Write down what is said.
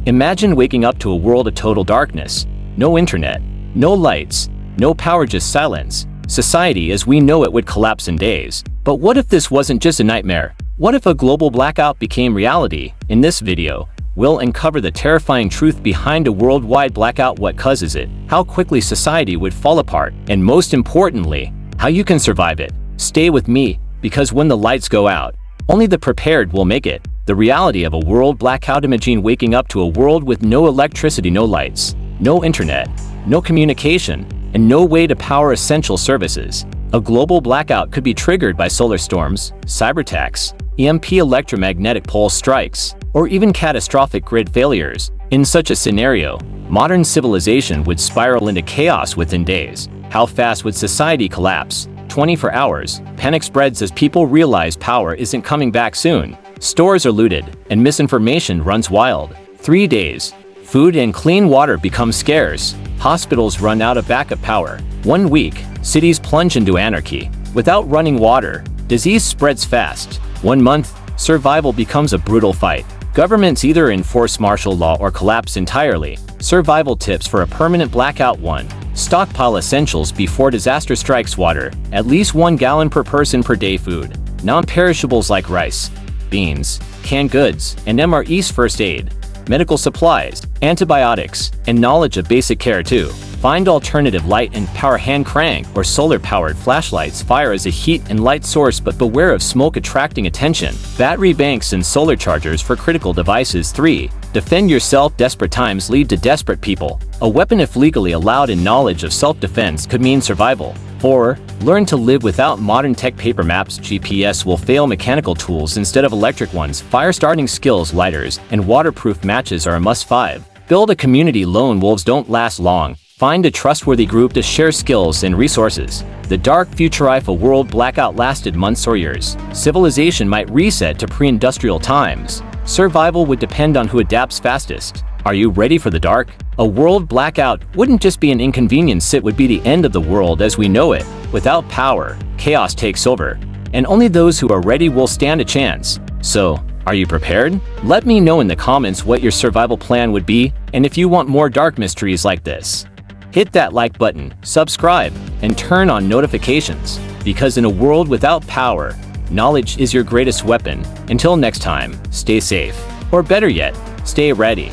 Imagine waking up to a world of total darkness. No internet, no lights, no power, just silence. Society as we know it would collapse in days. But what if this wasn't just a nightmare? What if a global blackout became reality? In this video, we'll uncover the terrifying truth behind a worldwide blackout, what causes it, how quickly society would fall apart, and most importantly, how you can survive it. Stay with me, because when the lights go out, only the prepared will make it. The reality of a world blackout. Imagine waking up to a world with no electricity, no lights, no internet, no communication, and no way to power essential services. A global blackout could be triggered by solar storms, cyberattacks, EMP electromagnetic pulse strikes, or even catastrophic grid failures. In such a scenario, modern civilization would spiral into chaos within days. How fast would society collapse? 24 hours. Panic spreads as people realize power isn't coming back soon. Stores are looted, and misinformation runs wild. 3 days. Food and clean water become scarce. Hospitals run out of backup power. 1 week. Cities plunge into anarchy. Without running water, disease spreads fast. 1 month. Survival becomes a brutal fight. Governments either enforce martial law or collapse entirely. Survival tips for a permanent blackout. 1. Stockpile essentials before disaster strikes. Water, at least 1 gallon per person per day. Food, non-perishables like rice, beans, canned goods, and MREs. First aid, medical supplies, antibiotics, and knowledge of basic care. 2. Find alternative light and power. Hand crank or solar-powered flashlights fire as a heat and light source, but beware of smoke attracting attention. Battery banks and solar chargers for critical devices. 3. Defend yourself. Desperate times lead to desperate people. A weapon, if legally allowed, and knowledge of self-defense could mean survival. 4. Learn to live without modern tech. Paper maps, GPS will fail. Mechanical tools instead of electric ones. Fire starting skills, lighters, and waterproof matches are a must. 5. Build a community. Lone wolves don't last long. Find a trustworthy group to share skills and resources. The dark future. If a world blackout lasted months or years, civilization might reset to pre-industrial times. Survival would depend on who adapts fastest. Are you ready for the dark? A world blackout wouldn't just be an inconvenience, it would be the end of the world as we know it. Without power, chaos takes over, and only those who are ready will stand a chance. So, are you prepared? Let me know in the comments what your survival plan would be, and if you want more dark mysteries like this, hit that like button, subscribe, and turn on notifications, because in a world without power, knowledge is your greatest weapon. Until next time, stay safe, or better yet, stay ready.